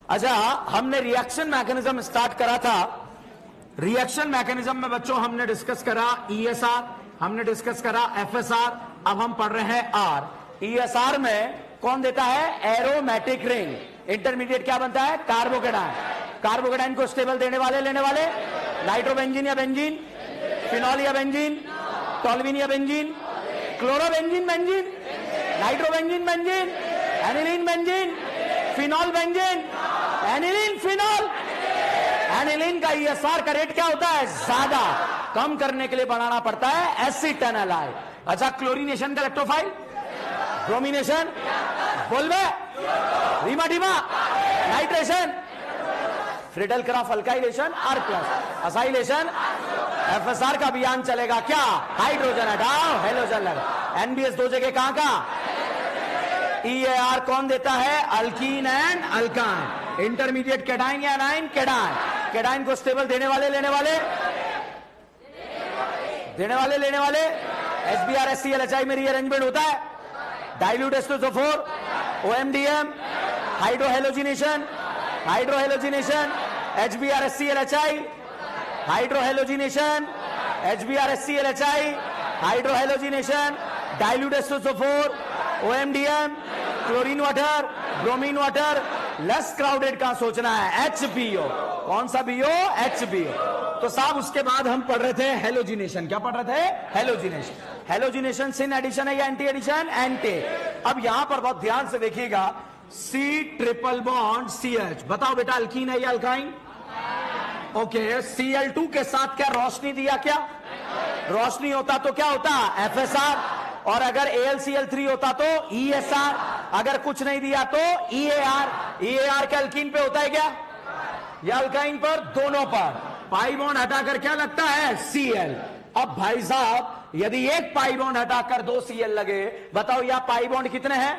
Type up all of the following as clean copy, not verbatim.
अच्छा, हमने reaction mechanism start करा था। रिएक्शन मैकेनिज्म में बच्चों हमने डिस्कस करा ESR, हमने डिस्कस करा FSR, अब हम पढ़ रहे हैं R। ESR में कौन देता है? Aromatic ring. इंटरमीडिएट क्या बनता है? कार्बोकेटाइन। कार्बोकेटाइन को स्टेबल देने वाले लेने वाले नाइट्रोबेंजीन या बेंजीन, फिनॉल या बेंजीन, टोल्यूइन या benzene, chlorobenzene benzene, nitrobenzene benzene, aniline benzene, phenol benzene, aniline phenol. Aniline का ESR का रेट क्या होता है? ज्यादा। कम करने के लिए बनाना पड़ता है एसिटेनोलाइड। अच्छा, क्लोरीनेशन का इलेक्ट्रोफाइल, ब्रोमिनेशन, बोलबे, रीमाडीमा, nitration, Friedel Crafts alkylation, R plus, acylation, FSR का अभियान चलेगा। क्या? हाइड्रोजन हटाओ, हेलोजन लगाओ। NBS दो जगह कहां का? EAR कौन देता है? Alkyne and alkyne. Intermediate cation या एनाइन? कैटाइन। कैटाइन को स्टेबल देने वाले लेने वाले लेने वाले HBr-HCl-HI में रीअरेंजमेंट होता है। Dilute H2SO4, OMDM, hydrohalogenation, HBr-HCl-HI, hydrohalogenation, HBr-HCl-HI, hydrohalogenation, dilute H2SO4, OMDM, chlorine water, bromine water. Less crowded का सोचना है HBO। कौन सा BO? HBO। तो साहब उसके बाद हम पढ़ रहे थे हेलोजिनेशन। क्या पढ़ रहे थे? हेलोजिनेशन। हेलोजिनेशन सिन एडिशन है या एंटी एडिशन? एंटी। अब यहां पर बहुत ध्यान से देखिएगा, C ट्रिपल बॉन्ड CH। बताओ बेटा, अल्कीन है या अल्काइन? ओके, Cl2 के साथ क्या रोशनी दिया? क्या रोशनी होता तो क्या होता? FSR। और अगर AlCl3 होता तो ESR। अगर कुछ नहीं दिया तो EAR। EAR के अल्कीन पे होता है क्या? या अल्काइन पर? दोनों पर। पाई बॉन्ड हटाकर क्या लगता है? Cl। अब भाई साहब, यदि एक पाई बॉन्ड हटाकर 2 Cl लगे, बताओ यह पाई बॉन्ड कितने हैं?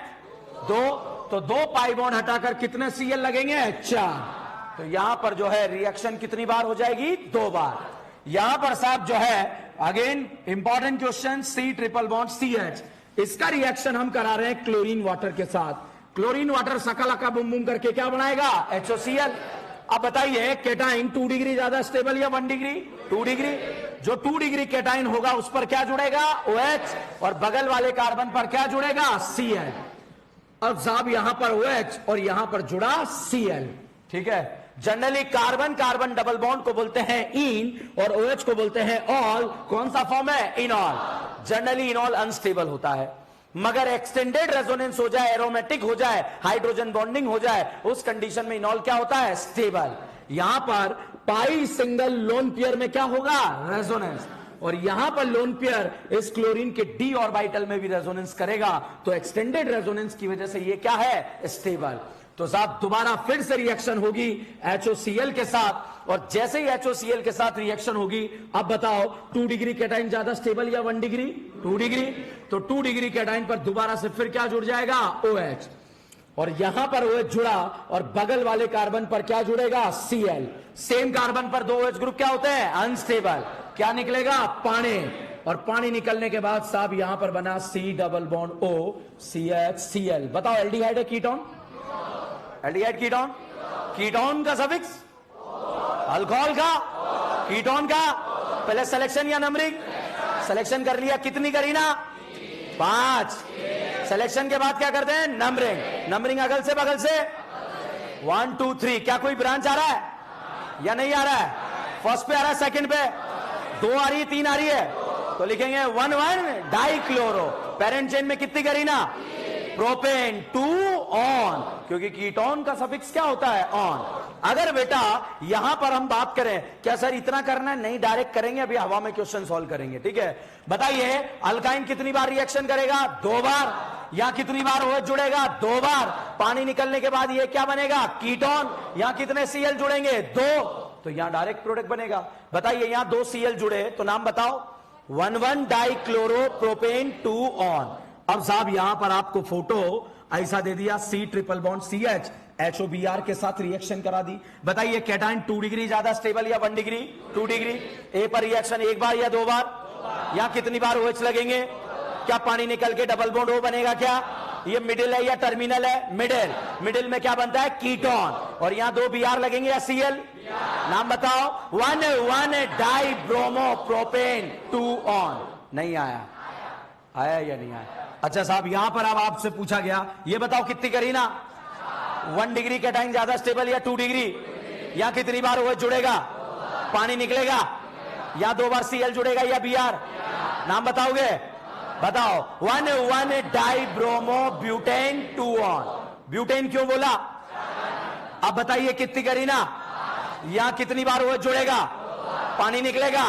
2। तो 2 पाई बॉन्ड हटाकर कितने Cl लगेंगे? 4। तो यहां पर जो है रिएक्शन कितनी बार हो जाएगी? 2 बार। यहां पर साहब जो है, again important question, C triple bond CH। इसका रिएक्शन हम करा रहे हैं क्लोरीन वाटर के साथ। क्लोरीन वाटर सकलका बुम बुम करके क्या बनाएगा? HOCl। अब बताइए, केटाइन 2 डिग्री ज्यादा स्टेबल या 1 डिग्री? 2 डिग्री। जो 2 डिग्री केटाइन होगा उस पर क्या जुड़ेगा? OH। और बगल वाले कार्बन पर क्या जुड़ेगा? Cl। अब साहब यहां पर OH और यहां पर जुड़ा Cl। ठीक है। Generally carbon carbon double bond को बोलते हैं इन और OH को बोलते हैं ऑल। कौन सा फॉर्म है? इनॉल। जनरली इनॉल अनस्टेबल होता है, मगर एक्सटेंडेड रेजोनेंस हो जाए, एरोमेटिक हो जाए, हाइड्रोजन बॉन्डिंग हो जाए, उस कंडीशन में इनॉल क्या होता है? स्टेबल। यहां पर पाई सिंगल लोन पेयर में क्या होगा? रेजोनेंस। और यहां पर लोन पेयर इस क्लोरीन के D ऑर्बिटल में भी रेजोनेंस करेगा, तो एक्सटेंडेड रेजोनेंस की वजह से ये क्या है? स्टेबल। तो साहब दोबारा फिर से रिएक्शन होगी HOCl के साथ, और जैसे ही HOCl के साथ रिएक्शन होगी, अब बताओ 2 डिग्री कैटाइन ज्यादा स्टेबल या 1 डिग्री? 2 डिग्री। तो 2 डिग्री कैटाइन पर दोबारा से फिर क्या जुड़ जाएगा? OH। और यहां पर OH जुड़ा और बगल वाले कार्बन पर क्या जुड़ेगा? Cl। सेम कार्बन पर 2 OH ग्रुप क्या होते हैं? अनस्टेबल। क्या निकलेगा? पानी। और पानी निकलने के बाद साहब यहां पर बना C double bond O CH Cl। बताओ, एल्डिहाइड है कीटोन? Aldehyde ketone? कीटोन का सफिक्स? अल्कोहल का? कीटोन का? पहले सिलेक्शन या नंबरिंग? सिलेक्शन कर लिया, कितनी करी ना? 5। सिलेक्शन के बाद क्या करते हैं? नंबरिंग। नंबरिंग अगल से बगल से 1 2 3। क्या कोई ब्रांच आ रहा है या नहीं आ रहा है? फर्स्ट पे आ रहा है, सेकंड पे 2 आ रही है, 3 आ रही है, तो लिखेंगे 1 डाइक्लोरो। पेरेंट चेन में कितनी करी ना? प्रोपेन 2 ऑन, क्योंकि कीटोन का सफिक्स क्या होता है? ऑन। अगर बेटा यहां पर हम बात करें, क्या सर इतना करना है? नहीं, डायरेक्ट करेंगे, अभी हवा में क्वेश्चन सॉल्व करेंगे। ठीक है, बताइए अल्काइन कितनी बार रिएक्शन करेगा? 2 बार। यहां कितनी बार OH जुड़ेगा? 2 बार। पानी निकलने के बाद ये क्या बनेगा? कीटोन। यहां कितने Cl जुड़ेंगे? 2। तो यहां डायरेक्ट प्रोडक्ट बनेगा। बताइए यहां 2 Cl जुड़े तो नाम बताओ? 1 डाइक्लोरो प्रोपेन 2 ऑन। अब साहब यहां पर आपको फोटो ऐसा दे दिया, C triple bond CH HOBr के साथ रिएक्शन करा दी। बताइए कैटाइन 2 डिग्री ज्यादा स्टेबल या 1 डिग्री? 2 डिग्री। ए पर रिएक्शन 1 बार या 2 बार? यहां कितनी बार OH लगेंगे? क्या पानी निकल के डबल बॉन्ड O बनेगा? क्या ये मिडिल है या टर्मिनल है? मिडिल। मिडिल में क्या बनता है? कीटोन। और यहां 2 Br लगेंगे या Cl? नाम बताओ। 1 डाई ब्रोमो प्रोपेन 2 ऑन। नहीं आया? आया या नहीं आया? अच्छा साहब, यहां पर अब आपसे पूछा गया, ये बताओ कितनी करीना? 1 डिग्री कैटाइन ज्यादा स्टेबल या 2 डिग्री? यहां कितनी बार OH जुड़ेगा? पानी निकलेगा? या 2 बार Cl जुड़ेगा या Br? नाम बताओगे? बताओ। 1 die bromo butane 2 on. Butane क्यों बोला? अब बताइए कितनी करीना? यहां कितनी बार OH जुड़ेगा? पानी निकलेगा?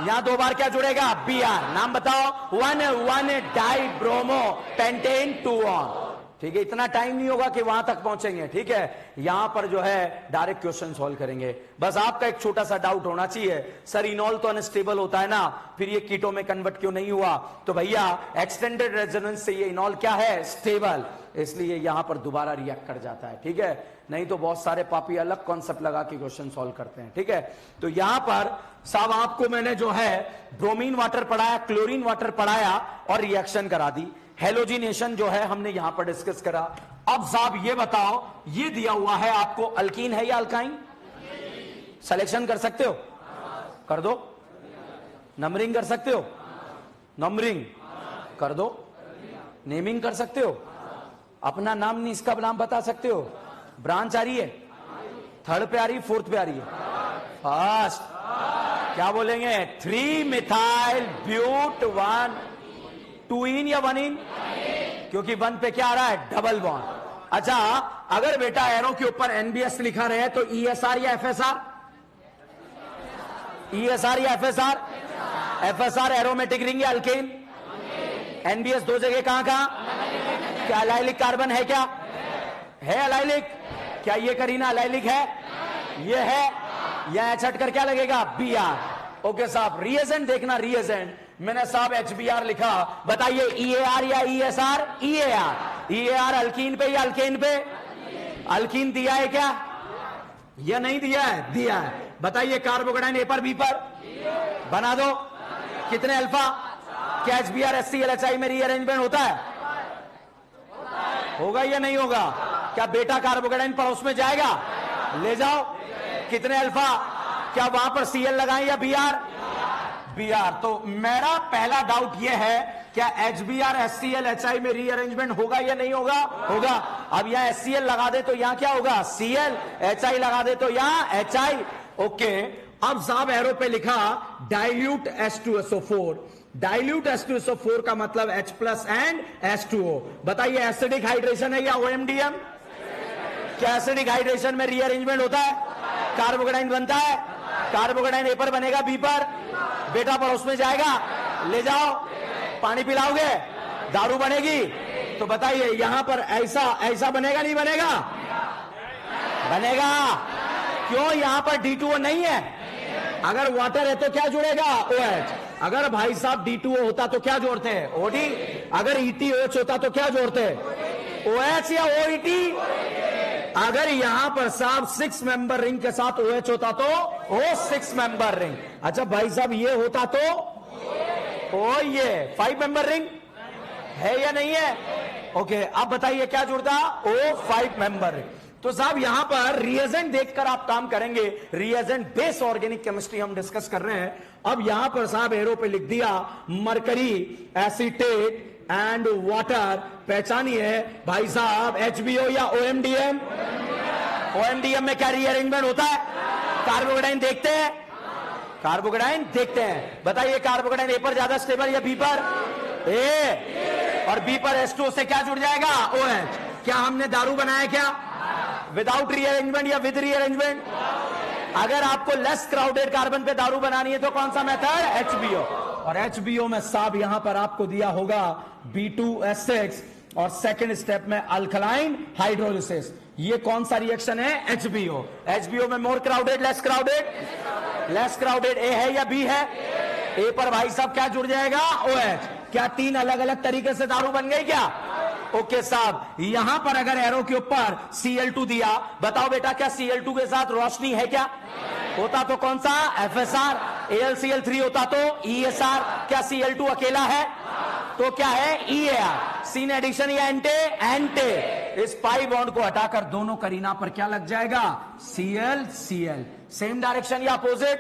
यहां 2 बार क्या जुड़ेगा? Br। नाम बताओ। 1 डाई ब्रोमो पेंटेन 2 ऑन। ठीक है, इतना टाइम नहीं होगा कि वहां तक पहुंचेंगे। ठीक है, यहां पर जो है डायरेक्ट क्वेश्चन सॉल्व करेंगे। बस आपका एक छोटा सा डाउट होना चाहिए, सर इनॉल तो अनस्टेबल होता है ना, फिर ये कीटो में कन्वर्ट क्यों नहीं हुआ? तो भैया एक्सटेंडेड रेजोनेंस से ये इनॉल क्या है? स्टेबल, इसलिए यहां पर दोबारा रिएक्ट कर जाता है। ठीक है, नहीं तो बहुत सारे पापी अलग कॉन्सेप्ट लगा के क्वेश्चन सॉल्व करते हैं। ठीक है, तो यहां पर साहब आपको मैंने जो है ब्रोमीन वाटर पढ़ाया, क्लोरीन वाटर पढ़ाया और रिएक्शन करा दी। हेलोजिनेशन जो है हमने यहां पर डिस्कस करा। अब साहब ये बताओ, ये दिया हुआ है आपको, अल्कीन है या अल्काइन? सिलेक्शन कर सकते हो? कर दो। नंबरिंग कर सकते हो? नंबरिंग कर दो। नेमिंग कर सकते हो? अपना नाम नहीं, इसका नाम बता सकते हो? ब्रांच आ रही है? 3rd पे आ रही है? 4th पे आ रही है? फर्स्ट क्या बोलेंगे? 3 मिथाइल ब्यूट 1 2 इन या 1 इन? क्योंकि 1 पे क्या आ रहा है? Double bond. अच्छा, अगर बेटा एरो के ऊपर NBS लिखा रहे तो ESR या FSR? ESR या FSR? FSR एरोमेटिक रिंग या अल्केन? NBS 2 जगह कहां कहां? क्या अलाइलिक कार्बन है? क्या है अलाइलिक? क्या ये करीना अलाइलिक है? ये है? या एच हट कर क्या लगेगा? Br। ओके साहब, रिएजेंट देखना, रिएजेंट मैंने साहब HBr लिखा, बताइए EAR या ESR? EAR। EAR अल्कीन पे या अल्केन पे? अल्कीन दिया है क्या? या नहीं दिया है? दिया है। बताइए कार्बोकेटाइन A पर B पर? बना दो। कितने अल्फा? क्या HBr HCl में रीअरेंजमेंट होता है? होगा या नहीं होगा? क्या बेटा कार्बोकेटाइन पड़ोस में जाएगा? ले जाओ। कितने अल्फा? क्या वहां पर Cl लगाएं या Br? Br। तो मेरा पहला डाउट यह है, क्या HBr HCl HI में रीअरेंजमेंट होगा या नहीं होगा? होगा। अब यहां HCl लगा दे तो यहां क्या होगा? Cl। HI लगा दे तो यहां HI। ओके, अब साहब एरो पे लिखा डाइल्यूट H2SO4। डाइल्यूट H2SO4 का मतलब H+ एंड H2O। बताइए एसिडिक हाइड्रेशन है या OMDM? क्या एसिडिक हाइड्रेशन में रीअरेंजमेंट होता है? कार्बोकेटाइन बनता है? कार्बोकेटाइन A पर बनेगा B पर? बेटा पड़ोस में जाएगा? ले जाओ। पानी पिलाओगे? दारू बनेगी? तो बताइए यहां पर ऐसा बनेगा नहीं बनेगा? बनेगा। क्यों? यहां पर D2O नहीं है। अगर वाटर है तो क्या जुड़ेगा? OH। अगर भाई साहब D2O होता तो क्या जोड़ते हैं? OD। अगर ETOH होता तो क्या जोड़ते हैं? OH या OET? अगर यहां पर साहब 6 मेंबर रिंग के साथ OH होता तो O 6 मेंबर रिंग। अच्छा भाई साहब ये होता तो O ये 5 मेंबर रिंग है या नहीं है? ओके, अब बताइए क्या जुड़ता? O 5 member ring. तो साहब यहां पर रिएजेंट देखकर आप काम करेंगे। रिएजेंट बेस ऑर्गेनिक केमिस्ट्री हम डिस्कस कर रहे हैं। अब यहां पर साहब एरो पे लिख दिया मरकरी एसीटेट एंड वाटर। पहचानिए भाई साहब HBO या OMDM? OMDM में क्या रीअरेंजमेंट होता है? कार्बोकेटाइन देखते हैं? कार्बोकेटाइन देखते हैं। बताइए कार्बोकेटाइन A पर ज्यादा स्टेबल या B पर? A। और B पर H2O से क्या जुड़ जाएगा? OH। क्या हमने दारू बनाया क्या? विदाउट रीअरेंजमेंट या विद रीअरेंजमेंट? अगर आपको लेस क्राउडेड कार्बन पे दारू बनानी है तो कौन सा मेथड? HBO। और HBO में साहब यहां पर आपको दिया होगा B2S6 और सेकंड स्टेप में अल्कलाइन हाइड्रोलिसिस। ये कौन सा रिएक्शन है? HBO। HBO में more crowded less crowded? Less crowded. A है या B है? A पर भाई साहब क्या जुड़ जाएगा? OH। क्या 3 अलग अलग तरीके से दारू बन गई क्या? ओके साहब, यहां पर अगर एरो के ऊपर Cl2 दिया, बताओ बेटा क्या Cl2 के साथ रोशनी है क्या? होता तो कौन सा? FSR। AlCl3 होता तो ESR। क्या Cl2 अकेला है? तो क्या है EAR, सीन एडिशन या एंटे। इस पाई बॉन्ड को हटाकर दोनों करीना पर क्या लग जाएगा, Cl Cl। सेम डायरेक्शन या अपोजिट,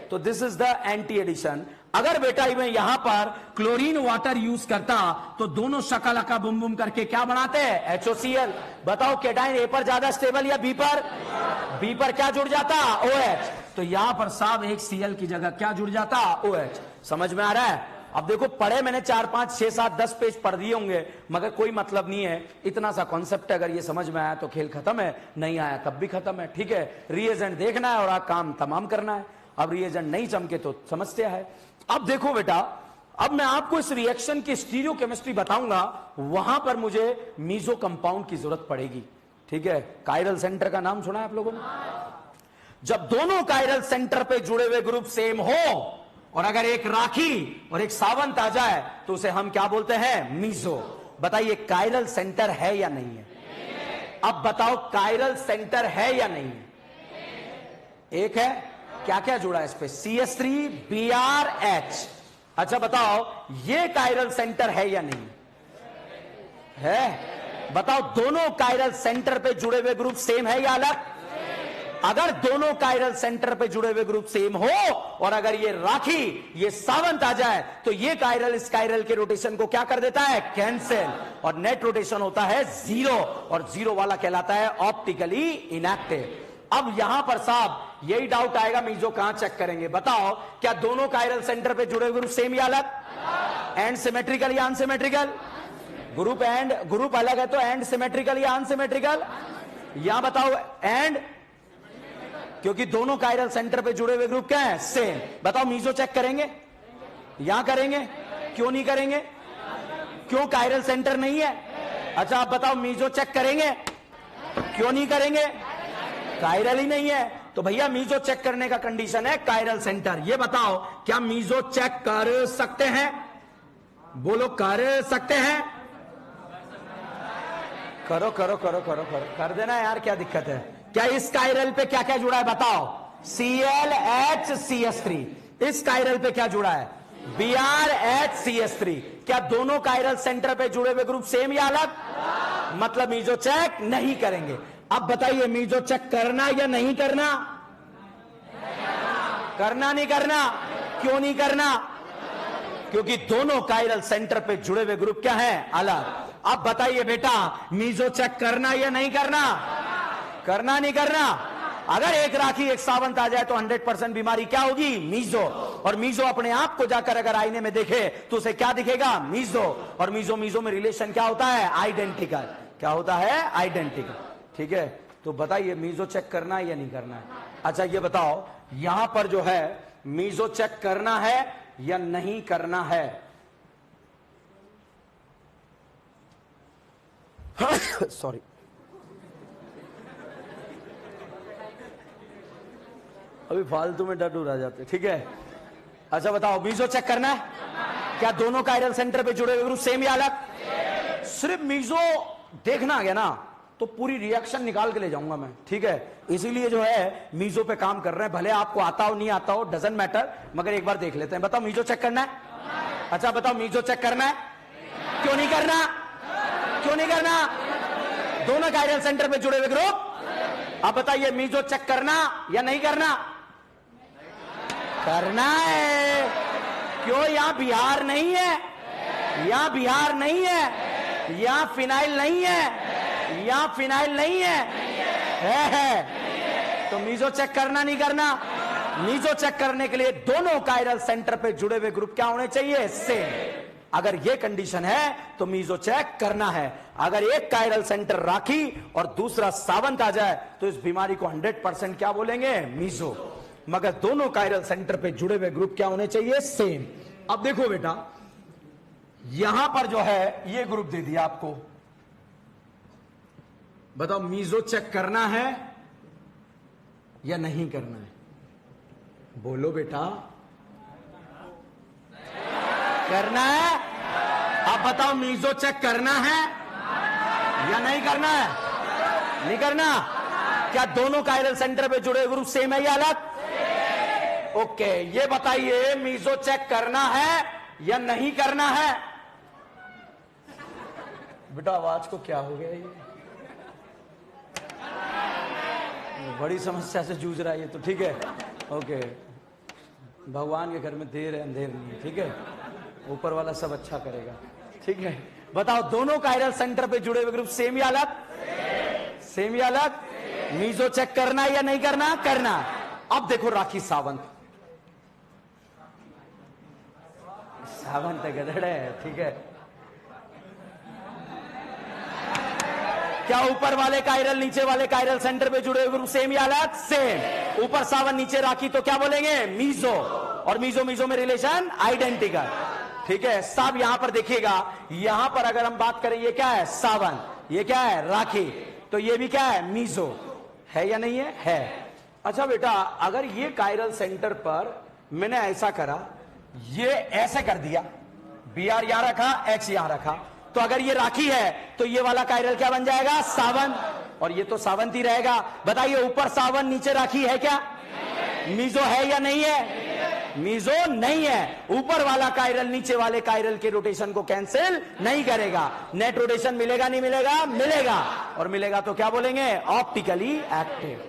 तो this is the anti addition. अगर बेटा मैं यहां पर क्लोरीन वाटर यूज करता तो दोनों शकल अका बुम बुम करके क्या बनाते हैं, HOCl। बताओ कैटाइन ए पर ज्यादा स्टेबल या बी पर, बी पर क्या जुड़ जाता, OH। तो यहां पर साहब एक Cl की जगह क्या जुड़ जाता, OH। समझ में आ रहा है। अब देखो पढ़े मैंने 4 5 6 7 10 पेज पढ़ दिए होंगे, मगर कोई मतलब नहीं है, इतना सा कॉन्सेप्ट है। अगर ये समझ में आया तो खेल खत्म है, नहीं आया तब भी खत्म है, ठीक है। रिएजेंट देखना है और काम तमाम करना है। अब रिएजेंट नहीं चमके तो समस्या है। अब देखो बेटा, अब मैं आपको इस रिएक्शन की स्टीरियो केमिस्ट्री बताऊंगा, वहां पर मुझे मीजो कंपाउंड की जरूरत पड़ेगी, ठीक है। कायरल सेंटर का नाम सुना है आप लोगों ने। जब दोनों कायरल सेंटर पे जुड़े हुए ग्रुप सेम हो और अगर एक राखी और एक सावंत आ जाए तो उसे हम क्या बोलते हैं, मीजो। बताइए कायरल सेंटर है या नहीं है, अब बताओ कायरल सेंटर है या नहीं है, एक है। क्या क्या जुड़ा है इस पे, CH3 BrH। अच्छा बताओ ये कायरल सेंटर है या नहीं है, बताओ दोनों कायरल सेंटर पे जुड़े हुए ग्रुप सेम है या अलग। अगर दोनों कायरल सेंटर पे जुड़े हुए ग्रुप सेम हो और अगर ये राखी ये सावंत आ जाए तो ये कायरल इस कायरल के रोटेशन को क्या कर देता है, कैंसिल, और नेट रोटेशन होता है 0, और 0 वाला कहलाता है ऑप्टिकली इनएक्टिव। अब यहां पर साहब यही डाउट आएगा, मीजो कहां चेक करेंगे, बताओ क्या दोनों कायरल सेंटर पे जुड़े ग्रुप सेम या अलग, एंड सिमेट्रिकल या अनसिमेट्रिकल, ग्रुप अलग है तो एंड सिमेट्रिकल या अनसिमेट्रिकल, यहां बताओ एंड, क्योंकि दोनों कायरल सेंटर पे जुड़े हुए ग्रुप क्या है, सेम। बताओ मीजो चेक करेंगे, यहां करेंगे, क्यों नहीं करेंगे, क्यों कायरल सेंटर नहीं है। अच्छा आप बताओ मीजो चेक करेंगे, क्यों नहीं करेंगे, कायरल ही नहीं है। तो भैया मीजो चेक करने का कंडीशन है कायरल सेंटर। ये बताओ क्या मीजो चेक कर सकते हैं, बोलो कर सकते हैं, करो करो करो करो करो कर देना यार, क्या दिक्कत है। क्या इस कायरल पे क्या क्या जुड़ा है बताओ, ClHCH3। इस कायरल पे क्या जुड़ा है, BrHCH3। क्या दोनों कायरल सेंटर पे जुड़े हुए ग्रुप सेम या अलग, मतलब मीजो चेक नहीं करेंगे। अब बताइए मीजो चेक करना या नहीं करना, करना नहीं करना, क्यों नहीं करना, क्योंकि दोनों कायरल सेंटर पे जुड़े हुए ग्रुप क्या है, अलग। अब बताइए बेटा मीजो चेक करना या नहीं करना, करना नहीं करना। अगर एक राखी एक सावंत आ जाए तो 100% बीमारी क्या होगी, मीजो। और मीजो अपने आप को जाकर अगर आईने में देखे तो उसे क्या दिखेगा, मीजो। और मीजो मीजो में रिलेशन क्या होता है, आइडेंटिकल। क्या होता है, आइडेंटिकल, ठीक है। तो बताइए मीजो चेक करना है या नहीं करना है। अच्छा ये बताओ यहां पर जो है मीजो चेक करना है या नहीं करना है। सॉरी, अभी फालतू में डर आ जाते, ठीक है। अच्छा बताओ मीजो चेक करना है, क्या दोनों कायरल सेंटर पे जुड़े हुए ग्रुप सेम या अलग। सिर्फ मीजो देखना आ गया ना तो पूरी रिएक्शन निकाल के ले जाऊंगा मैं, ठीक है। इसीलिए जो है मीजो पे काम कर रहे हैं, भले आपको आता हो नहीं आता हो डजंट मैटर, मगर एक बार देख लेते हैं। बताओ मीजो चेक करना है, अच्छा बताओ मीजो चेक करना है, क्यों नहीं करना, क्यों नहीं करना, दोनों कायरल सेंटर पे जुड़े हुए ग्रुप। अब बताइए मीजो चेक करना या नहीं करना, करना है। क्यों, यहां बिहार नहीं है, यहां बिहार नहीं है, यहां फिनाइल नहीं है, यहां फिनाइल नहीं है। तो मीजो चेक करना नहीं करना। मीजो चेक करने के लिए दोनों कायरल सेंटर पे जुड़े हुए ग्रुप क्या होने चाहिए, सेम। अगर ये कंडीशन है तो मीजो चेक करना है। अगर एक कायरल सेंटर राखी और दूसरा सावंत आ जाए तो इस बीमारी को 100% क्या बोलेंगे, मीजो। मगर दोनों कायरल सेंटर पे जुड़े हुए ग्रुप क्या होने चाहिए, सेम। अब देखो बेटा यहां पर जो है ये ग्रुप दे दिया आपको, बताओ मीजो चेक करना है या नहीं करना है, बोलो बेटा। करना है। अब बताओ मीजो चेक करना है या नहीं करना है, नहीं करना। क्या दोनों कायरल सेंटर पे जुड़े ग्रुप सेम है या अलग, ओके। ये बताइए मीजो चेक करना है या नहीं करना है, बेटा आवाज को क्या हो गया ये बड़ी समस्या से जूझ रहा है ये तो। ठीक है, ओके। भगवान के घर में देर है अंधेर नहीं है। ठीक है, ऊपर वाला सब अच्छा करेगा। ठीक है, बताओ दोनों कायरल सेंटर पे जुड़े हुए ग्रुप सेम या अलग? सेम या अलग? मीजो चेक करना या नहीं करना? करना। अब देखो राखी सावंत, सावंत गधड़ है। ठीक है, क्या ऊपर वाले कायरल नीचे वाले कायरल सेंटर पे जुड़े हुए ग्रुप सेम या अलग? सेम। ऊपर सावन नीचे राखी तो क्या बोलेंगे? मीजो। और मीजो मीजो में रिलेशन आइडेंटिकल। ठीक है, सब यहां पर देखिएगा, यहां पर अगर हम बात करें ये क्या है? सावन। ये क्या है? राखी। तो ये भी क्या है? मीजो है या नहीं है? है। अच्छा बेटा, अगर ये कायरल सेंटर पर मैंने ऐसा करा, ये ऐसे कर दिया, BR यहां रखा, H यहां रखा, तो अगर ये राखी है तो ये वाला कायरल क्या बन जाएगा? सावन। और ये तो सावंत ही रहेगा। बताइए ऊपर सावन नीचे राखी है क्या? मीजो है या नहीं है? मीजो नहीं है। ऊपर वाला कायरल नीचे वाले कायरल के रोटेशन को कैंसिल नहीं करेगा। नेट रोटेशन मिलेगा नहीं मिलेगा? मिलेगा। और मिलेगा तो क्या बोलेंगे? Optically active.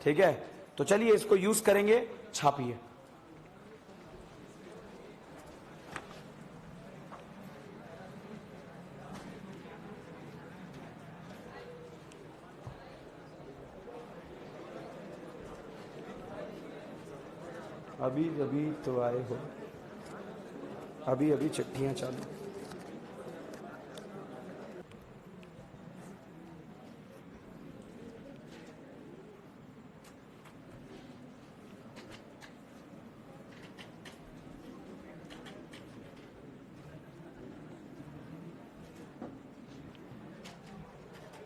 ठीक है, तो चलिए इसको यूज करेंगे। छापिए। अभी अभी तो आए हो, अभी अभी चिट्ठियां चालू।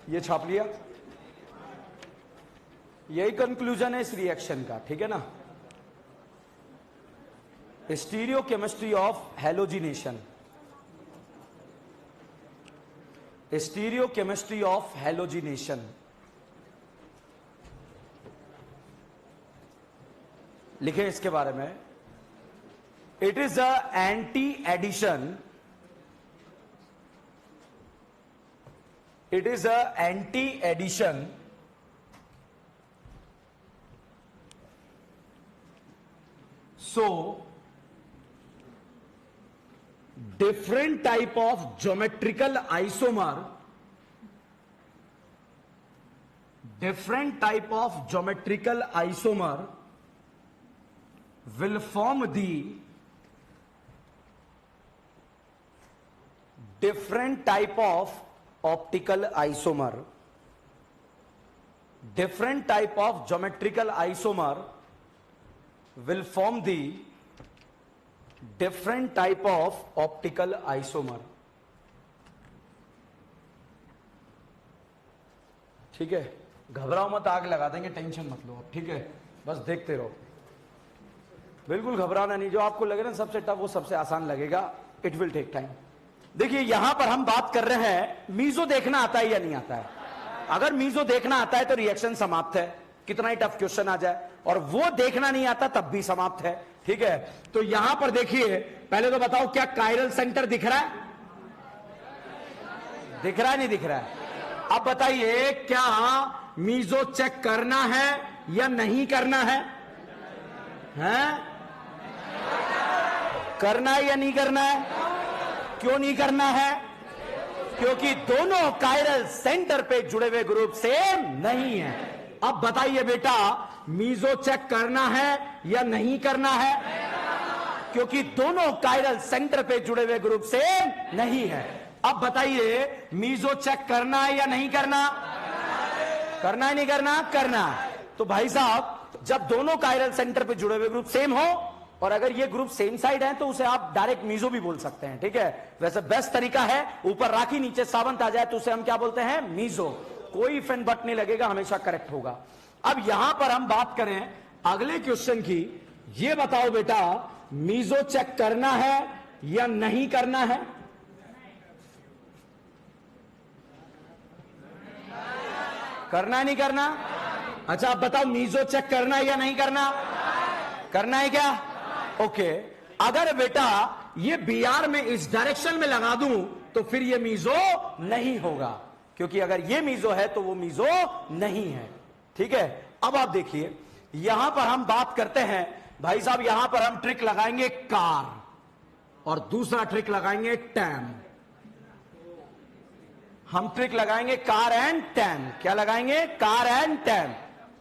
ये छाप लिया। यही कंक्लूजन है इस रिएक्शन का। ठीक है ना? Stereochemistry of halogenation. Stereochemistry of halogenation लिखे इसके बारे में। It is a anti addition, it is a anti-addition so different type of geometrical isomer, different type of geometrical isomer will form the different type of optical isomer. Different type of geometrical isomer will form the different type of optical isomer. ठीक है, घबराओ मत, आग लगा देंगे, tension मत लो। ठीक है, बस देखते रहो, बिल्कुल घबराना नहीं। जो आपको लगे ना सबसे टफ, वो सबसे आसान लगेगा। It will take time. देखिए यहां पर हम बात कर रहे हैं मीजो देखना आता है या नहीं आता है। अगर मीजो देखना आता है तो रिएक्शन समाप्त है, कितना ही टफ क्वेश्चन आ जाए। और वो देखना नहीं आता तब भी समाप्त है। ठीक है, तो यहां पर देखिए, पहले तो बताओ क्या कायरल सेंटर दिख रहा है? दिख रहा है नहीं दिख रहा है? अब बताइए क्या मीजो चेक करना है या नहीं करना है? हैं? करना है या नहीं करना है? क्यों नहीं करना है? क्योंकि दोनों कायरल सेंटर पे जुड़े हुए ग्रुप सेम नहीं है। अब बताइए बेटा, मीजो चेक करना है या नहीं करना है? क्योंकि दोनों कायरल सेंटर पे जुड़े हुए ग्रुप सेम नहीं है। अब बताइए मीजो चेक करना है या नहीं करना? करना है नहीं करना? करना। तो भाई साहब, जब दोनों कायरल सेंटर पे जुड़े हुए ग्रुप सेम हो और अगर ये ग्रुप सेम साइड है तो उसे आप डायरेक्ट मीजो भी बोल सकते हैं। ठीक है, वैसे बेस्ट तरीका है ऊपर राखी नीचे सावंत आ जाए तो उसे हम क्या बोलते हैं? मीजो। कोई इफ एंड बट नहीं लगेगा, हमेशा करेक्ट होगा। अब यहां पर हम बात करें अगले क्वेश्चन की। ये बताओ बेटा, मीजो चेक करना है या नहीं करना है? करना है नहीं करना? अच्छा अब बताओ, मीजो चेक करना है या नहीं करना? करना है क्या? ओके, अगर बेटा ये Br में इस डायरेक्शन में लगा दूं तो फिर ये मीजो नहीं होगा, क्योंकि अगर ये मीजो है तो वो मीजो नहीं है। ठीक है, अब आप देखिए यहां पर हम बात करते हैं भाई साहब, यहां पर हम ट्रिक लगाएंगे कार और दूसरा ट्रिक लगाएंगे टैम। हम ट्रिक लगाएंगे कार एंड टैम। क्या लगाएंगे? Car and time.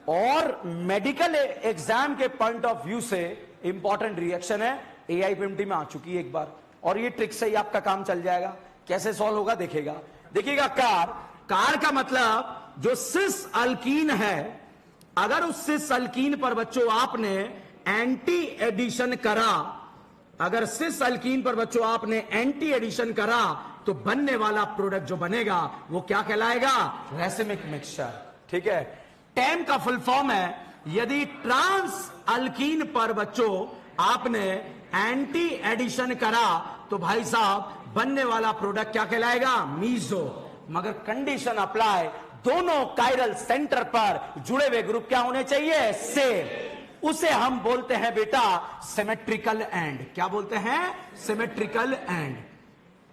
और मेडिकल एग्जाम के पॉइंट ऑफ व्यू से इंपॉर्टेंट रिएक्शन है, AIPMT में आ चुकी है एक बार, और ये ट्रिक से ही आपका काम चल जाएगा। कैसे सॉल्व होगा देखिएगा। देखिएगा कार का मतलब जो सिस अल्कीन है, अगर उस सिस अल्कीन पर बच्चों आपने एंटी एडिशन करा, अगर सिस अल्कीन पर बच्चों आपने एंटी एडिशन करा तो बनने वाला प्रोडक्ट जो बनेगा वो क्या कहलाएगा? Racemic mixture. ठीक है, टैम का फुल फॉर्म है, यदि ट्रांस अल्कीन पर बच्चों आपने एंटी एडिशन करा तो भाई साहब बनने वाला प्रोडक्ट क्या कहलाएगा? मीजो। मगर कंडीशन अप्लाई, दोनों कायरल सेंटर पर जुड़े हुए ग्रुप क्या होने चाहिए? सेम। उसे हम बोलते हैं बेटा सिमेट्रिकल एंड। क्या बोलते हैं? Symmetrical and.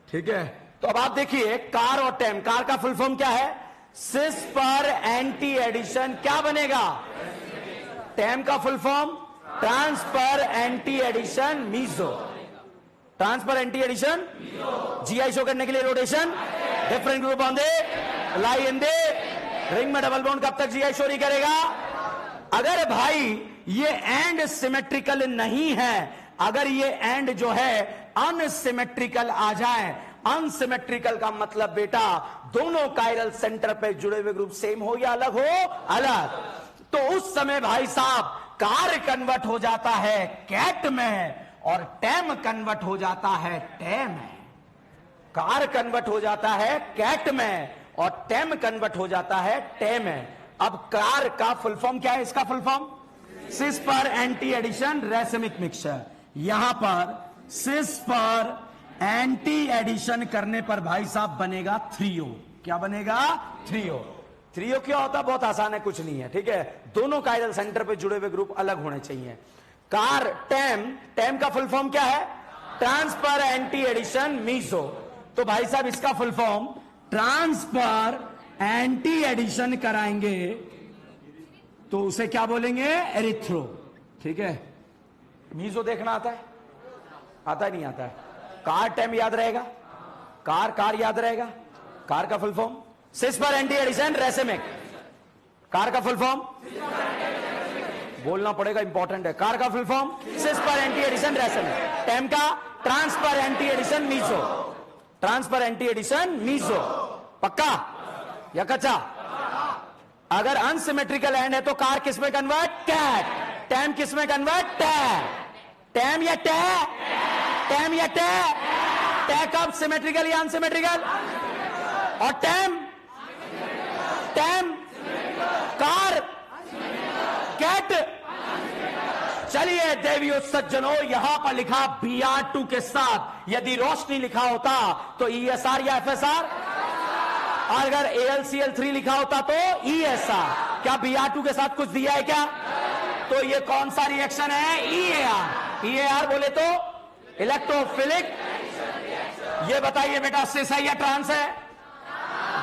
ठीक है, तो अब आप देखिए कार और टैम, कार का फुल फॉर्म क्या है? सिस पर एंटी एडिशन क्या बनेगा? टैम का फुल फॉर्म ट्रांस पर एंटी एडिशन मीजो। ट्रांस पर एंटी एडिशन GI शो करने के लिए rotation, different group on they lie in they ring में डबल बॉन्ड कब तक GI शो नहीं करेगा? अगर भाई ये एंड सिमेट्रिकल नहीं है, अगर ये एंड जो है अनसिमेट्रिकल आ जाए, अनसिमेट्रिकल का मतलब बेटा दोनों कायरल सेंटर पे जुड़े हुए ग्रुप सेम हो या अलग हो? अलग। तो उस समय भाई साहब कार कन्वर्ट हो जाता है कैट में और टैम कन्वर्ट हो जाता है टैम में। कार कन्वर्ट हो जाता है कैट में और टैम कन्वर्ट हो जाता है टैम में। अब कार का फुल फॉर्म क्या है? इसका फुल फॉर्म सिस पर एंटी एडिशन रेसिमिक मिक्सचर। यहां पर सिस पर एंटी एडिशन करने पर भाई साहब बनेगा 3O। क्या बनेगा? 3O। 3O क्या होता है? बहुत आसान है, कुछ नहीं है। ठीक है, दोनों कायरल सेंटर पे जुड़े हुए ग्रुप अलग होने चाहिए। कार टैम, टैम का फुल फॉर्म क्या है? ट्रांस पर एंटी एडिशन मीजो। तो भाई साहब इसका फुल फॉर्म ट्रांस पर एंटी एडिशन कराएंगे तो उसे क्या बोलेंगे? एरिथ्रो। ठीक है, मीजो देखना आता है? आता है नहीं आता है? कार टैम याद रहेगा? कार याद रहेगा? कार का फुल फॉर्म सिस पर एंटी एडिशन रेसिमिक। कार का फुल फॉर्म बोलना पड़ेगा, इंपॉर्टेंट है। कार का फुल फॉर्म सिस पर एंटी एडिशन रेसिमिक। टैम का ट्रांस पर एंटी एडिशन मीजो। ट्रांस पर एंटी एडिशन मीजो। पक्का या कच्चा? अगर अनसिमेट्रिकल एंड है तो कार किस में कन्वर्ट? कैट। टैम किस में कन्वर्ट? टै। टैम या टै? टैम या टै? टै कब? सिमेट्रिकल या अनसिमेट्रिकल? और टैम? Time car cat. चलिए देवियों सज्जनों, यहां पर लिखा Br2 के साथ यदि रोशनी लिखा होता तो ESR या FSR, और अगर AlCl3 लिखा होता तो ESR। क्या Br2 के साथ कुछ दिया है क्या? तो ये कौन सा रिएक्शन है? EAR। EAR बोले तो इलेक्ट्रोफिलिक। ये बताइए बेटा सिस है या ट्रांस है?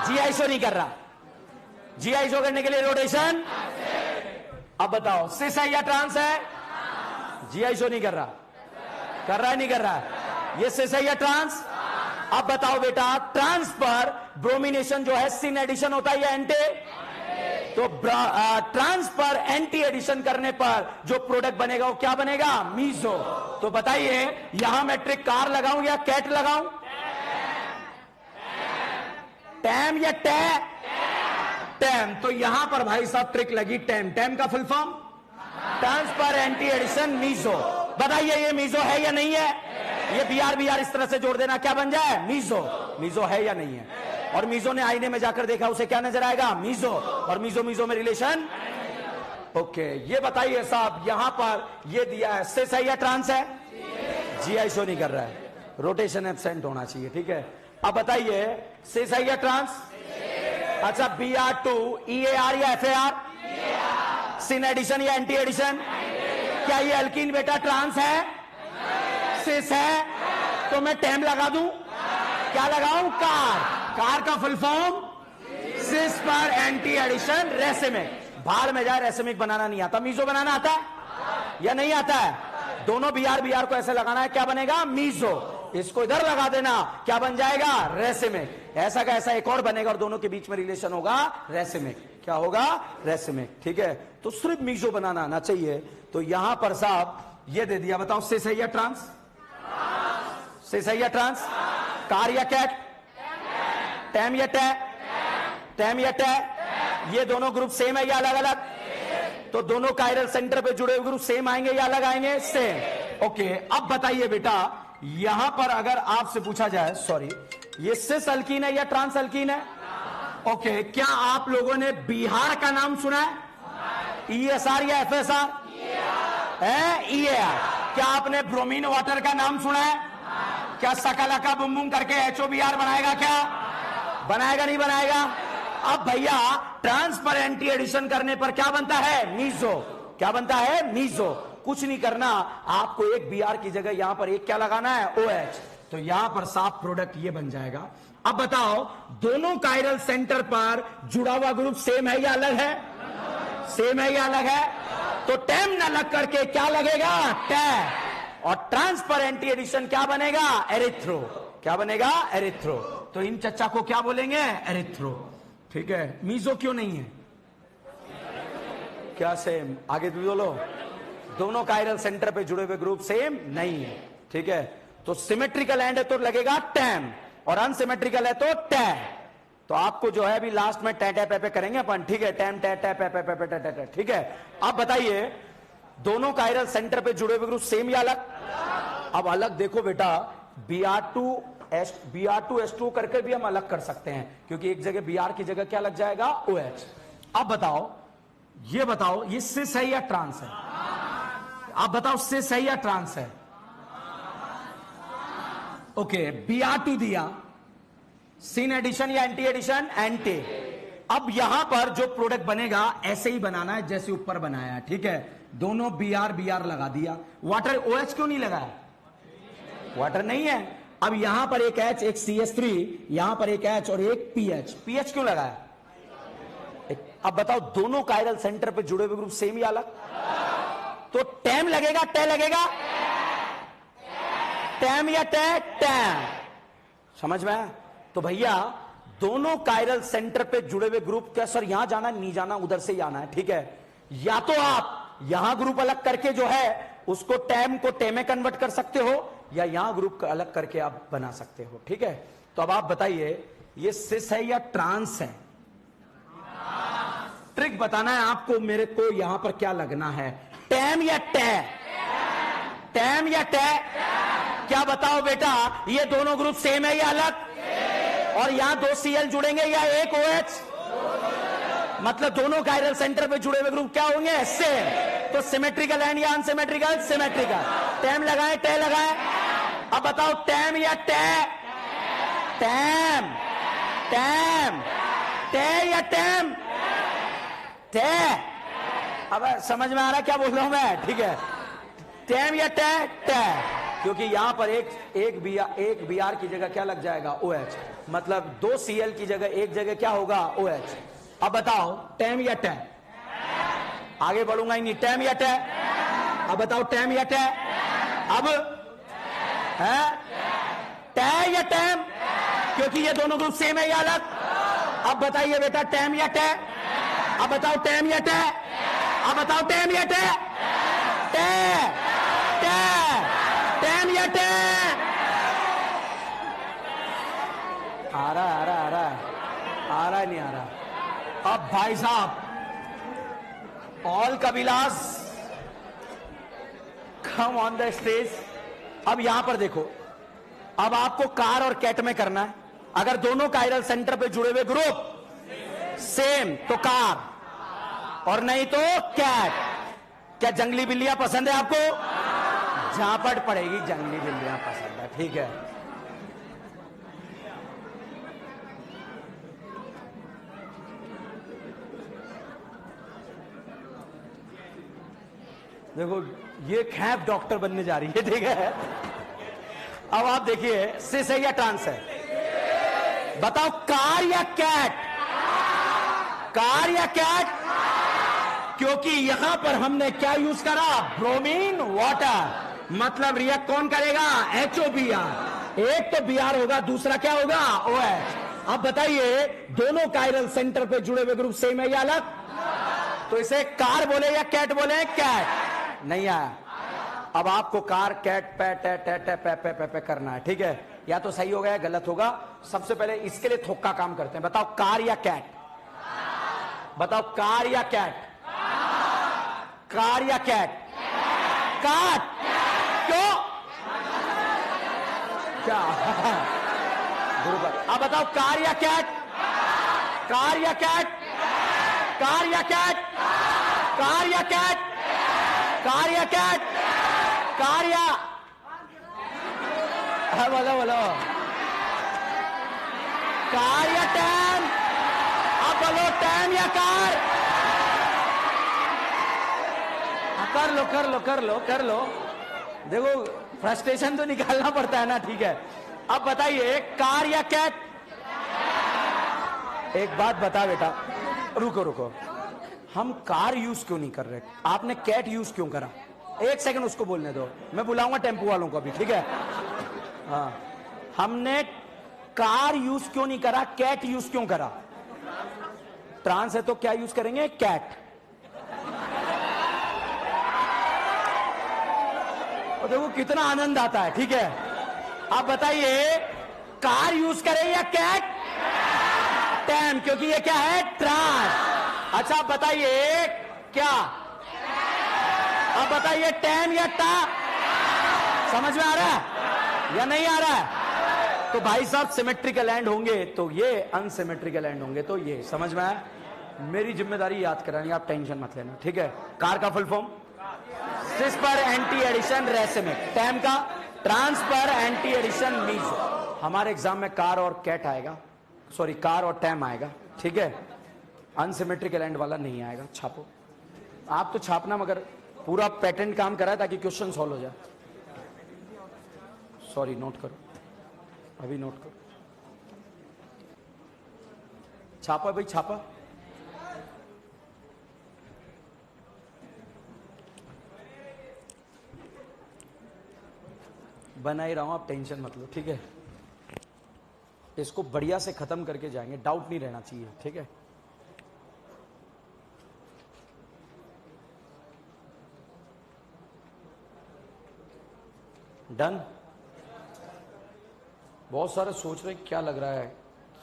GI शो नहीं कर रहा। GI शो करने के लिए रोटेशन। अब बताओ सिस है या ट्रांस है? GI शो नहीं कर रहा। कर रहा है नहीं कर रहा है? ये सिस है या ट्रांस? अब बताओ बेटा ट्रांस पर ब्रोमिनेशन जो है सिन एडिशन होता है या एंटी? तो ट्रांस पर एंटी एडिशन करने पर जो प्रोडक्ट बनेगा वो क्या बनेगा? मीजो। तो बताइए यहां मैं ट्रिक कार लगाऊं या कैट लगाऊं? टैम या टै? टैम। तो यहां पर भाई साहब ट्रिक लगी टैम। टैम का फुल फॉर्म ट्रांस पर एंटी एडिशन मीजो। बताइए ये मीजो है या नहीं है? ये Br इस तरह से जोड़ देना, क्या बन जाए? मीजो। मीजो है या नहीं है? और मीजो ने आईने में जाकर देखा, उसे क्या नजर आएगा? मीजो। और मीजो में रिलेशन। ओके, ये बताइए साहब यहां पर ये दिया है सिस है या ट्रांस है? GI शो नहीं कर रहा है, रोटेशन एब्सेंट होना चाहिए। ठीक है, अब बताइए सिस है या ट्रांस? अच्छा, Br2 EAR या FAR? सिन एडिशन या एंटी एडिशन? क्या ये अल्कीन बेटा ट्रांस है? सिस है? तो मैं टेम लगा दूं, क्या लगाऊं? कार। कार का फुल फॉर्म सिस पर एंटी एडिशन रेसिमिक। भाड़ में जाए, रेसिमिक बनाना नहीं आता। मीजो बनाना आता है या नहीं आता है? दोनों बीआर को ऐसे लगाना है, क्या बनेगा? मीजो। इसको इधर लगा देना, क्या बन जाएगा? रेसिमिक। ऐसा का ऐसा एक और बनेगा और दोनों के बीच में रिलेशन होगा रेसिमिक। क्या होगा? रेसिमिक। ठीक है, तो सिर्फ मीजो बनाना आना चाहिए। तो यहां पर साहब ये दे दिया, बताओ सिस है या ट्रांस? सिस है या ट्रांस? कार या कैट? टैम या टै? टैम या टै? ये दोनों ग्रुप सेम है या अलग अलग? तो दोनों कायरल सेंटर पे जुड़े हुए ग्रुप सेम आएंगे या अलग आएंगे? सेम। ओके, अब बताइए बेटा, यहां पर अगर आपसे पूछा जाए, सॉरी, ये सिस अल्कीन है या ट्रांस अल्कीन है? ओके, क्या आप लोगों ने बिहार का नाम सुना है? ईएसआर या एफएसआर? ईएआर। क्या आपने ब्रोमीन वाटर का नाम सुना है? क्या सकलका बुम बुम करके एचओबीआर बनाएगा? क्या बनाएगा? नहीं बनाएगा? अब भैया ट्रांस पर एंटी एडिशन करने पर क्या बनता है? मीजो। क्या बनता है? मीजो। कुछ नहीं करना, आपको एक बीआर की जगह यहां पर एक क्या लगाना है? ओएच। तो यहां पर साफ प्रोडक्ट ये बन जाएगा। अब बताओ, दोनों कायरल सेंटर पर जुड़ा हुआ ग्रुप सेम है या अलग है? सेम है या अलग है? तो टेम न लग करके क्या लगेगा? टे। और ट्रांस पर एंटी एडिशन क्या बनेगा? एरिथ्रो। क्या बनेगा? एरिथ्रो। तो इन चच्चा को क्या बोलेंगे? एरिथ्रो। ठीक है, मीजो क्यों नहीं है? क्या सेम? आगे बोलो। दोनों कायरल सेंटर पे जुड़े हुए ग्रुप सेम नहीं है। ठीक है, तो सिमेट्रिकल एंड है तो लगेगा टैम, और अनसिमेट्रिकल है तो टे। तो आपको जो है अभी लास्ट में टे टे पे पे करेंगे अपन। ठीक है, टैम टे टे पे पे पे पे टे टे। ठीक है, अब बताइए, दोनों कायरल सेंटर पे जुड़े हुए ग्रुप सेम या अलग? अब अलग देखो बेटा, Br2S2 करके भी हम अलग कर सकते हैं, क्योंकि एक जगह Br की जगह क्या लग जाएगा? OH। अब बताओ, ये बताओ, ये सिस है या ट्रांस है? आप बताओ, सिस है या ट्रांस है? ओके, Br2 दिया, सिन एडिशन या एंटी एडिशन? एंटी। अब यहां पर जो प्रोडक्ट बनेगा ऐसे ही बनाना है जैसे ऊपर बनाया है। ठीक है, दोनों Br लगा दिया। वाटर OH क्यों नहीं लगाया? वाटर नहीं है। अब यहां पर एक H, एक CH3, यहां पर एक H और एक PH। PH क्यों लगाया? अब बताओ, दोनों कायरल सेंटर पे जुड़े हुए ग्रुप सेम या अलग? तो टैम लगेगा, टे लगेगा? टैम या टे? टैम। समझ में आया? तो भैया दोनों कायरल सेंटर पे जुड़े हुए ग्रुप, क्या सर यहां जाना नहीं जाना, उधर से ही आना है? ठीक है, या तो आप यहां ग्रुप अलग करके जो है उसको टैम को टे में कन्वर्ट कर सकते हो, या यहां ग्रुप अलग करके आप बना सकते हो। ठीक है, तो अब आप बताइए, ये सिस है या ट्रांस है? ट्रिक बताना है आपको, मेरे को यहां पर क्या लगना है? टैम या टे? टैम या टे? क्या बताओ बेटा, ये दोनों ग्रुप सेम है या अलग? और यहां 2 Cl जुड़ेंगे या एक OH? मतलब दोनों कायरल सेंटर पे जुड़े हुए ग्रुप क्या होंगे? सेम। तो सिमेट्रिकल एंड या अनसिमेट्रिकल? सिमेट्रिकल। टैम लगाएं, टे लगाएं? अब बताओ, टैम या टे? टैम। टैम। टे या टैम? टे। अब समझ में आ रहा है क्या बोल रहा हूं मैं? ठीक है, टैम या टे? टे। क्योंकि यहां पर एक Br की जगह क्या लग जाएगा? OH। मतलब 2 Cl की जगह एक जगह क्या होगा? OH। अब बताओ, टैम या टे? आगे बढ़ूंगा ही नहीं। टैम या टे? अब बताओ, टैम या टे? अब है टे या टैम? क्योंकि ये दोनों ग्रुप सेम है या अलग? अब बताइए बेटा, टैम या टे? अब बताओ, टैम या टे? अब बताओ, टैम या टे? टे। टे। टैम या टे? आ रहा आ रहा आ रहा आ रहा नहीं आ रहा? अब भाई साहब, ऑल कबीलास कम ऑन द स्टेज। अब यहां पर देखो, अब आपको कार और कैट में करना है। अगर दोनों कायरल सेंटर पे जुड़े हुए ग्रुप सेम तो कार, और नहीं तो कैट। क्या जंगली बिल्लियां पसंद है आपको? झापट पड़ेगी, जंगली बिल्लियां पसंद है। ठीक है, देखो, ये खैप डॉक्टर बनने जा रही है। ठीक है, अब आप देखिए सिस है या ट्रांस है, बताओ कार या कैट, कार या कैट, क्योंकि यहां पर हमने क्या यूज करा, ब्रोमीन वाटर, मतलब रिएक्ट कौन करेगा, HOBr, एक तो Br होगा, दूसरा क्या होगा, OH। अब बताइए दोनों कायरल सेंटर पे जुड़े हुए ग्रुप सेम है या अलग, तो इसे कार बोले या कैट बोले, कैट, नहीं आया। अब आपको कार कैट पे टे टे टे पे पे पे पे करना है, ठीक है, या तो सही होगा या गलत होगा। सबसे पहले इसके लिए थोक का काम करते हैं, बताओ कार या कैट, बताओ कार या कैट, कार या कैट, कार, क्यों, क्या गुरु पर, अब बताओ कार या कैट, कार या कैट, कार या कैट, कार या कैट, कार या कैट, कार या, बोलो बोलो, कार या टैम, अब बोलो टैम या कार, कर लो कर लो कर लो कर लो, देखो फ्रस्ट्रेशन तो निकालना पड़ता है ना, ठीक है। अब बताइए कार या कैट, एक बात बता बेटा, रुको रुको, हम कार यूज क्यों नहीं कर रहे, आपने कैट यूज क्यों करा, एक सेकंड उसको बोलने दो, मैं बुलाऊंगा टेम्पो वालों को अभी, ठीक है। हाँ, हमने कार यूज क्यों नहीं करा, कैट यूज क्यों करा, ट्रांस है तो क्या यूज करेंगे, कैट। और देखो कितना आनंद आता है, ठीक है। आप बताइए कार यूज करें या कैट, टैम, क्योंकि ये क्या है, ट्रांस। अच्छा आप बताइए क्या, आप बताइए टैम या टा, समझ में आ रहा है या नहीं आ रहा है, तो भाई साहब सिमेट्रिकल एंड होंगे तो ये, अनसिमेट्रिकल एंड होंगे तो ये, समझ में आया। मेरी जिम्मेदारी याद करानी, आप टेंशन मत लेना, ठीक है। कार का फुल फॉर्म सिस पर एंटी एडिशन रेसिमिक, टैम का ट्रांस पर एंटी एडिशन मीजो। हमारे एग्जाम में कार और कैट आएगा, सॉरी कार और टैम आएगा, ठीक है, अनसिमेट्रिकल एंड वाला नहीं आएगा। छापो, आप तो छापना, मगर पूरा पैटर्न काम करा है ताकि क्वेश्चन सॉल्व हो जाए। सॉरी, नोट करो, अभी नोट करो, छापा भाई छापा। बना ही रहा हूं, आप टेंशन मत लो, ठीक है। इसको बढ़िया से खत्म करके जाएंगे, डाउट नहीं रहना चाहिए, ठीक है। डन। बहुत सारे सोच रहे क्या लग रहा है,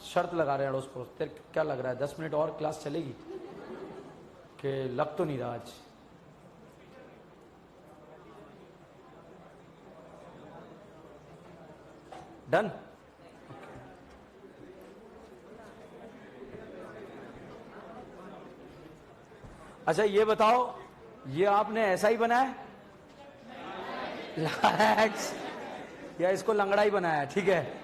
शर्त लगा रहे हैं अड़ोस पड़ोस, तेरे क्या लग रहा है 10 मिनट और क्लास चलेगी, कि लग तो नहीं रहा आज। डन। अच्छा ये बताओ, ये आपने ऐसा ही बनाया लाइट्स, या इसको लंगड़ा ही बनाया, ठीक है।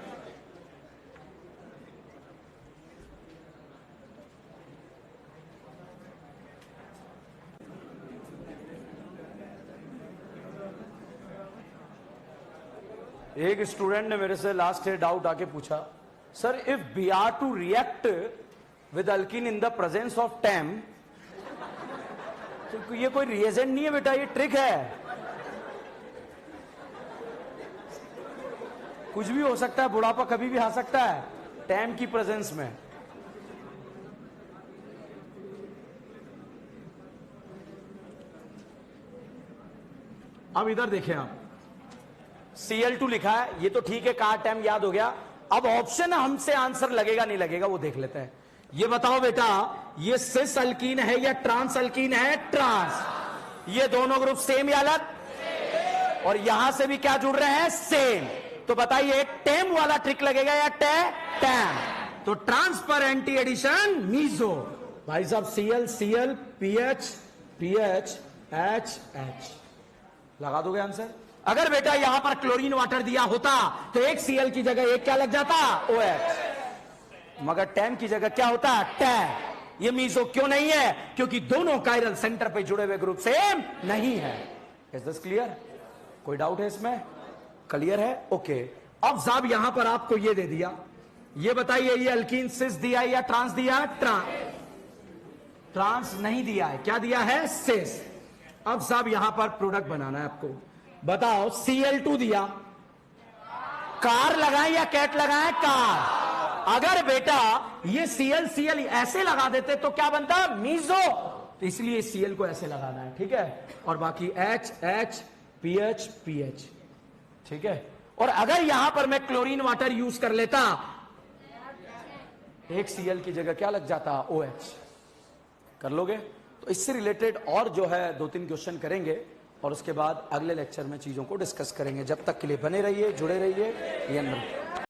एक स्टूडेंट ने मेरे से लास्ट ईयर डाउट आके पूछा, sir if Br to react with alkene in the presence of tam, तो ये कोई रिएजेंट नहीं है बेटा, ये ट्रिक है, कुछ भी हो सकता है, बुढ़ापा कभी भी आ सकता है टैम की प्रेजेंस में। अब इधर देखें आप, Cl2 लिखा है, ये तो ठीक है, कार टैम याद हो गया। अब ऑप्शन हमसे आंसर लगेगा नहीं लगेगा वो देख लेते हैं। ये बताओ बेटा, ये सिस अल्कीन है या ट्रांस अल्कीन है, ट्रांस। ये दोनों ग्रुप सेम या अलग, और यहां से भी क्या जुड़ रहे हैं, सेम। तो बताइए टैम वाला ट्रिक लगेगा या टैम, तो ट्रांस पर एंटी एडिशन मीजो। भाई साहब Cl Cl PH PH H H लगा दोगे आंसर। अगर बेटा यहां पर क्लोरीन वाटर दिया होता तो एक Cl की जगह एक क्या लग जाता, OH, मगर टैम की जगह क्या होता, टैम। ये मीजो क्यों नहीं है, क्योंकि दोनों कायरल सेंटर पे जुड़े हुए ग्रुप सेम नहीं है। इज दिस क्लियर, कोई डाउट है इसमें, क्लियर है? ओके। अब साहब यहां पर आपको ये दे दिया, ये बताइए ये अल्कीन सिस दिया या ट्रांस दिया? ट्रांस नहीं दिया है, क्या दिया है? सिस। अब साहब यहां पर प्रोडक्ट बनाना है आपको, बताओ Cl2 दिया, कार लगाएं या कैट लगाएं? कार। अगर बेटा ये Cl ऐसे लगा देते तो क्या बनता? मीजो। तो इसलिए Cl को ऐसे लगाना है, ठीक है, और बाकी H H PH PH, ठीक है। और अगर यहां पर मैं क्लोरीन वाटर यूज कर लेता, एक Cl की जगह क्या लग जाता? OH। कर लोगे? तो इससे रिलेटेड और जो है 2-3 क्वेश्चन करेंगे और उसके बाद अगले लेक्चर में चीजों को डिस्कस करेंगे। जब तक के लिए बने रहिए, जुड़े रहिए।